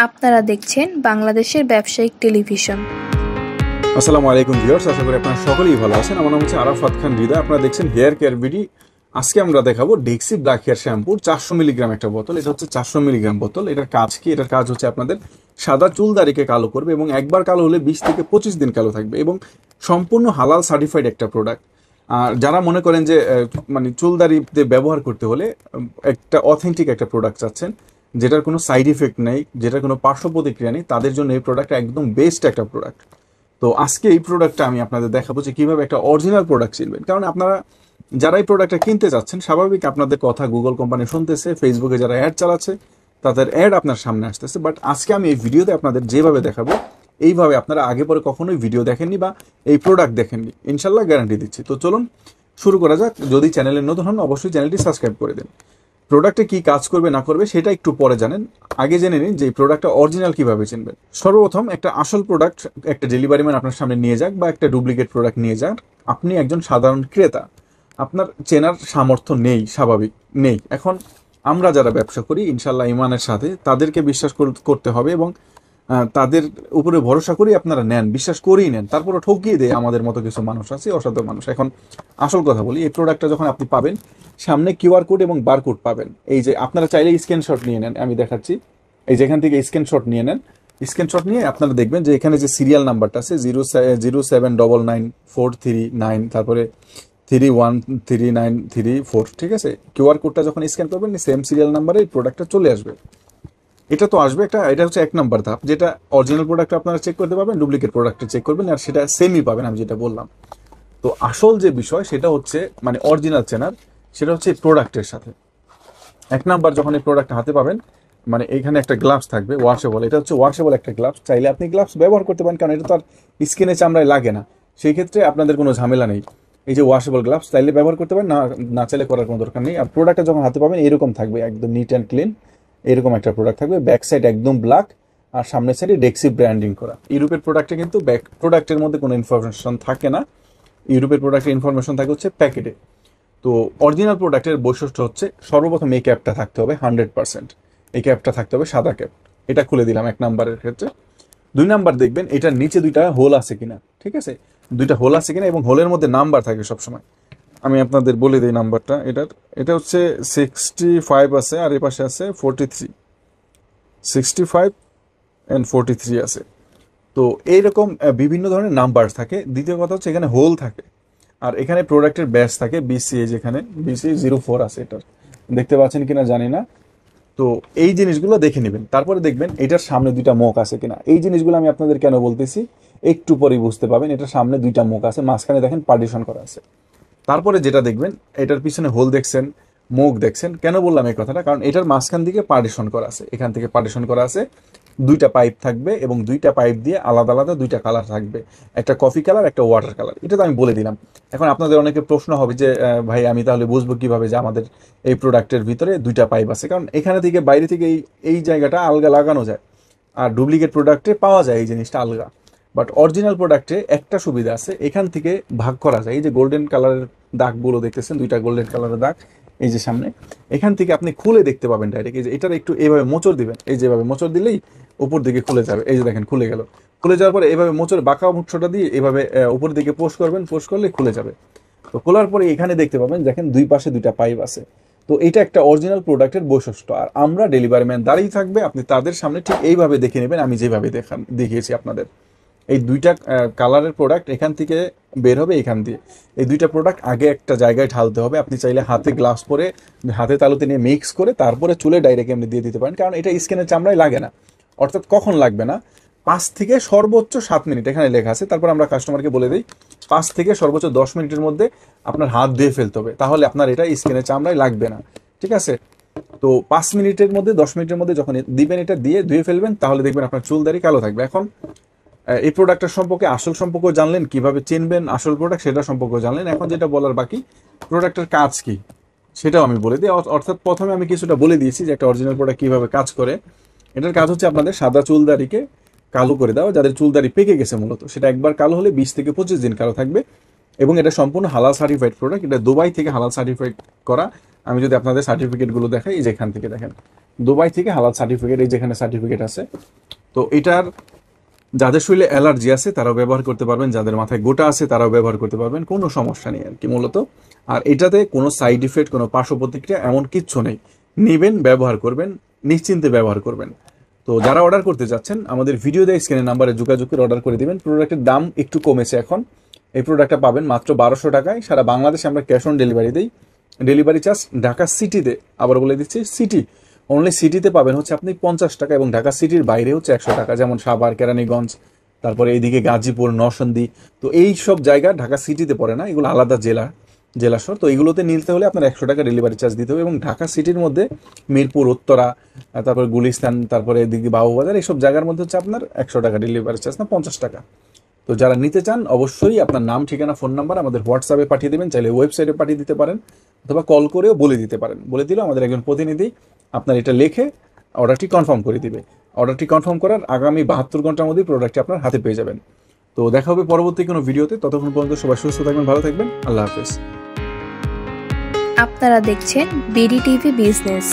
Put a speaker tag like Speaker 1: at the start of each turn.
Speaker 1: আপনারা দেখছেন বাংলাদেশের ব্যবসায়িক টেলিভিশন।
Speaker 2: আসসালামু আলাইকুম ভিউয়ার্স, আশা করি আপনারা সকলেই ভালো আছেন। আমার নাম হচ্ছে আরাফাত খান হৃদয়। আপনারা দেখছেন হেয়ার কেয়ার ভিডি। আজকে আমরা দেখাবো ডেক্সি ব্ল্যাক হেয়ার শ্যাম্পুর 400 মিলিগ্রাম একটা বোতল। এটা হচ্ছে 400 মিলিগ্রাম বোতল। এটার কাজ কি? এটার কাজ হচ্ছে আপনাদের সাদা চুল দাড়িকে কালো করবে এবং একবার কালো হলে 20 থেকে 25 দিন কালো থাকবে এবং সম্পূর্ণ হালাল সার্টিফাইড একটা প্রোডাক্ট। আর যারা মনে করেন যে মানে চুল দাড়িতে ব্যবহার করতে হলে একটা অথেন্টিক একটা প্রোডাক্ট চাচ্ছেন, যেটার কোনো সাইড ইফেক্ট নেই, যেটার কোনো পার্শ্ব প্রতিক্রিয়া নেই, তাদের জন্য এই প্রোডাক্টটা একদম বেস্ট একটা প্রোডাক্ট। তো আজকে এই প্রোডাক্টটা আমি আপনাদের দেখাবো যে কীভাবে একটা অরিজিনাল প্রোডাক্ট চিনবেন। কারণ আপনারা যারা এই প্রোডাক্টটা কিনতে চাচ্ছেন, স্বাভাবিক আপনাদের কথা গুগল কোম্পানি শুনতেছে, ফেসবুকে যারা অ্যাড চালাচ্ছে তাদের অ্যাড আপনার সামনে আসতেছে। বাট আজকে আমি এই ভিডিওতে আপনাদের যেভাবে দেখাবো, এইভাবে আপনারা আগে পরে কখনোই ভিডিও দেখেননি বা এই প্রোডাক্ট দেখেননি, ইনশাল্লাহ গ্যারান্টি দিচ্ছি। তো চলুন শুরু করা যাক। যদি চ্যানেলে নতুন হন অবশ্যই চ্যানেলটি সাবস্ক্রাইব করে দিন। প্রোডাক্টে কি কাজ করবে না করবে সেটা একটু পরে জানেন, আগে জেনে নিন যে এই প্রোডাক্টটা অরিজিনাল কিভাবে চিনবেন। সর্বপ্রথম একটা আসল প্রোডাক্ট একটা ডেলিভারি ম্যান আপনার সামনে নিয়ে যাক বা একটা ডুপ্লিকেট প্রোডাক্ট নিয়ে যাক, আপনি একজন সাধারণ ক্রেতা, আপনার চেনার সামর্থ্য নেই, স্বাভাবিক নেই। এখন আমরা যারা ব্যবসা করি ইনশাল্লাহ ইমানের সাথে, তাদেরকে বিশ্বাস করতে হবে এবং তাদের উপরে ভরসা করি আপনারা নেন, বিশ্বাস করেই নেন, তারপরে ঠকিয়ে দেয় আমাদের মতো কিছু মানুষ আছে, অসাধু মানুষ। এখন আসল কথা বলি, এই প্রোডাক্টটা যখন আপনি পাবেন সামনে কিউআর কোড এবং বারকোড পাবেন। এই যে আপনারা চাইলে স্ক্রিনশট নিয়ে নেন, আমি দেখাচ্ছি। এই যেখান থেকে স্ক্রিনশট নিয়ে নেন, স্ক্রিনশট নিয়ে আপনারা দেখবেন যে এখানে যে সিরিয়াল নাম্বারটা আছে 0079943 তারপরে 313934, ঠিক আছে। কিউআর কোডটা যখন স্ক্যান করবেন সেম সিরিয়াল নাম্বারে এই প্রোডাক্টটা চলে আসবে। এটা তো আসবে একটা, এটা হচ্ছে 1 নম্বর ধাপ, যেটা অরিজিনাল প্রোডাক্ট আপনারা চেক করতে পারবেন, ডুপ্লিকেট প্রোডাক্টটা চেক করবেন, আর সেটা সেমই পাবেন আমি যেটা বললাম। তো আসল যে বিষয় সেটা হচ্ছে মানে অরিজিনাল চেনার, সেটা হচ্ছে প্রোডাক্টের সাথে। 1 নাম্বার যখন এই প্রোডাক্ট হাতে পাবেন, মানে এখানে একটা গ্লাভস থাকবে ওয়াশেবল, এটা হচ্ছে ওয়াশেবল একটা গ্লাভস, চাইলে আপনি গ্লাভস ব্যবহার করতে পারেন, কারণ এটা তো আর স্কিনে চামড়ায় লাগে না, সেই ক্ষেত্রে আপনাদের কোনো ঝামেলা নেই। এই যে ওয়াশেবল গ্লাভস চাইলে ব্যবহার করতে পারেন, না চাইলে করার কোনো দরকার নেই। আর প্রোডাক্টটা যখন হাতে পাবেন এরকম থাকবে, একদম নিট অ্যান্ড ক্লিন, এরকম একটা প্রোডাক্ট থাকবে। ব্যাক সাইড একদম ব্ল্যাক আর সামনের সাইডে ডেক্সি ব্র্যান্ডিং করা। ইউরোপের প্রোডাক্টে কিন্তু ব্যাক প্রোডাক্টের মধ্যে কোনো ইনফরমেশন থাকে না, ইউরোপের প্রোডাক্টের ইনফরমেশন থাকে হচ্ছে প্যাকেটে। তো অরিজিনাল প্রোডাক্টের বৈশিষ্ট্য হচ্ছে সর্বপ্রথম এই ক্যাপটা থাকতে হবে 100%, এই ক্যাপটা থাকতে হবে সাদা ক্যাপ। এটা খুলে দিলাম 1 নাম্বারের ক্ষেত্রে। 2 নাম্বার দেখবেন এটার নিচে 2টা হোল আছে কিনা, ঠিক আছে, 2টা হোল আছে কিনা এবং হোলের মধ্যে নাম্বার থাকে সবসময়। আমি আপনাদের বলে দিই নাম্বারটা এটার, এটা হচ্ছে 65 আছে আর এ পাশে আছে 43, 65 and 43 আছে। তো এইরকম বিভিন্ন ধরনের নাম্বার থাকে। দ্বিতীয় কথা হচ্ছে এখানে হোল থাকে আর এখানে প্রোডাক্টের ব্যাচ থাকে BCA, যেখানে BCA 04 আছে, এটার দেখতে পাচ্ছেন কিনা জানি না। তো এই জিনিসগুলো দেখে নেবেন, তারপরে দেখবেন এটার সামনে 2টা মুখ আছে কিনা। এই জিনিসগুলো আমি আপনাদের কেন বলতেছি একটু পরেই বুঝতে পাবেন। এটার সামনে 2টা মুখ আছে, মাঝখানে দেখেন পার্টিশন করা আছে। তারপরে যেটা দেখবেন এটার পিছনে হোল দেখছেন, মুখ দেখছেন। কেন বললাম এই কথাটা? কারণ এটার মাঝখান দিকে পার্টিশন করা আছে, এখান থেকে পার্টিশন করা আছে, 2টা পাইপ থাকবে এবং 2টা পাইপ দিয়ে আলাদা আলাদা 2টা কালার থাকবে, একটা কফি কালার একটা ওয়াটার কালার। এটা তো আমি বলে দিলাম। এখন আপনাদের অনেকের প্রশ্ন হবে যে ভাই আমি তাহলে বুঝবো কিভাবে যে আমাদের এই প্রোডাক্টের ভিতরে 2টা পাইপ আছে? কারণ এখানে থেকে বাইরে থেকে এই জায়গাটা আলগা লাগানো যায়, আর ডুপ্লিকেট প্রোডাক্টে পাওয়া যায় এই জিনিসটা আলগা। বাট অরিজিনাল প্রোডাক্টে একটা সুবিধা আছে, এখান থেকে ভাগ করা যায়। এই যে গোল্ডেন কালারের দাগগুলো দেখতেছেন, 2টা গোল্ডেন কালারের দাগ এই যে সামনে, এখান থেকে আপনি খুলে দেখতে পাবেন ডাইরেক্ট। এই যে এটার একটু এইভাবে মোচড় দিবেন, এই যেভাবে মোচড় দিলেই উপর দিকে খুলে যাবে। এই যে দেখেন খুলে গেল। খুলে যাওয়ার পরে এইভাবে মোচড় বাঁকা মুঠটা দিয়ে এভাবে উপর দিকে পোস্ট করবেন, পোস্ট করলে খুলে যাবে। তো খোলার পরে এখানে দেখতে পাবেন দেখেন 2 পাশে 2টা পাইপ আছে। তো এটা একটা অরিজিনাল প্রোডাক্টের বৈশিষ্ট্য। আর আমরা ডেলিভারি ম্যান দাঁড়িয়ে থাকবে, আপনি তাদের সামনে ঠিক এইভাবে দেখে নেবেন আমি যেভাবে দেখিয়েছি আপনাদের। এই 2টা কালারের প্রোডাক্ট এখান থেকে বের হবে, এখান দিয়ে এই 2টা প্রোডাক্ট আগে একটা জায়গায় ঢালতে হবে। আপনি চাইলে হাতে গ্লাভস পরে হাতে তালুতে নিয়ে মিক্স করে তারপরে চুলে ডাইরেক্ট এমনি দিয়ে দিতে পারেন, কারণ এটা স্কিনের চামড়ায় লাগে না। অর্থাৎ কখন লাগবে না? 5 থেকে সর্বোচ্চ 7 মিনিট এখানে লেখা আছে। তারপর আমরা কাস্টমারকে বলে দিই 5 থেকে সর্বোচ্চ 10 মিনিটের মধ্যে আপনার হাত ধুয়ে ফেলতে হবে, তাহলে আপনার এটা স্কিনের চামড়ায় লাগবে না, ঠিক আছে। তো 5 মিনিটের মধ্যে 10 মিনিটের মধ্যে যখন দিবেন এটা দিয়ে ধুয়ে ফেলবেন, তাহলে দেখবেন আপনার চুল দাড়ি কালো থাকবে। এখন এই প্রোডাক্টের সম্পর্কে আসল সম্পর্ক জানলেন, কিভাবে চিনবেন আসল প্রোডাক্ট সেটা সম্পর্ক জানলেন। এখন যেটা বলার বাকি, প্রোডাক্টের কাজ কি সেটাও আমি বলে দিই। অর্থাৎ প্রথমে আমি কিছুটা বলে দিয়েছি যে একটা অরিজিনাল প্রোডাক্ট কিভাবে কাজ করে। এটার কাজ হচ্ছে আপনাদের সাদা চুল দাড়িকে কালো করে দেওয়া, যাদের চুল দাড়ি পেকে গেছে মূলত, সেটা একবার কালো হলে 20 থেকে 25 দিন কালো থাকবে। এবং এটা সম্পূর্ণ হালাল সার্টিফাইড প্রোডাক্ট, এটা দুবাই থেকে হালাল সার্টিফাইড করা। আমি যদি আপনাদের সার্টিফিকেটগুলো দেখাই, এই যেখান থেকে দেখেন দুবাই থেকে হালাল সার্টিফিকেট, এই যেখানে সার্টিফিকেট আছে। তো এটার যাদের শরীরে অ্যালার্জি আছে তারাও ব্যবহার করতে পারবেন, যাদের মাথায় গোটা আছে তারাও ব্যবহার করতে পারবেন, কোনো সমস্যা নেই আর কি মূলত। আর এটাতে কোনো সাইড ইফেক্ট, কোনো পার্শ্ব প্রতিক্রিয়া এমন কিচ্ছু নেই। নেবেন, ব্যবহার করবেন, নিশ্চিন্তে ব্যবহার করবেন। তো যারা অর্ডার করতে যাচ্ছেন আমাদের ভিডিও দিয়ে স্ক্রিনের নাম্বারে যোগাযোগ করে অর্ডার করে দিবেন। প্রোডাক্টের দাম একটু কমেছে এখন। এই প্রোডাক্টটা পাবেন মাত্র 1200 টাকায়। সারা বাংলাদেশে আমরা ক্যাশ অন ডেলিভারি দিই। ডেলিভারি চার্জ ঢাকা সিটিতে, আবার বলে দিচ্ছি সিটি, অনলি সিটিতে পাবেন হচ্ছে আপনি 50 টাকা, এবং ঢাকা সিটির বাইরে হচ্ছে 100 টাকা, যেমন সাভার, কেরানীগঞ্জ, তারপরে এইদিকে গাজীপুর, নরসিংদী। তো এই সব জায়গা ঢাকা সিটিতে পড়ে না, এগুলো আলাদা জেলা শহর। তো এইগুলোতে নিতে হলে আপনার 100 টাকা ডেলিভারি চার্জ দিতে হবে। এবং ঢাকা সিটির মধ্যে মিরপুর, উত্তরা, তারপরে গুলিস্তান, তারপরে এদিকে বাবুবাজার, এইসব জায়গার মধ্যে হচ্ছে আপনার 100 টাকা ডেলিভারি চার্জ, না 50 টাকা। তো যারা নিতে চান অবশ্যই আপনার নাম, ঠিকানা, ফোন নাম্বার আমাদের হোয়াটসঅ্যাপে পাঠিয়ে দেবেন, চাইলে ওয়েবসাইটে পাঠিয়ে দিতে পারেন, অথবা কল করেও বলে দিতে পারেন। বলে দিলেও আমাদের একজন প্রতিনিধি আপনার এটা লিখে অর্ডারটি কনফার্ম করে দিবে। অর্ডারটি কনফার্ম করার আগামী 72 ঘন্টার মধ্যেই প্রোডাক্টটি আপনার হাতে পেয়ে যাবেন। তো দেখা হবে পরবর্তী কোনো ভিডিওতে। ততক্ষণ পর্যন্ত সবাই সুস্থ থাকবেন, ভালো থাকবেন। আল্লাহ হাফেজ।
Speaker 1: আপনারা দেখছেন বিডি টিভি বিজনেস।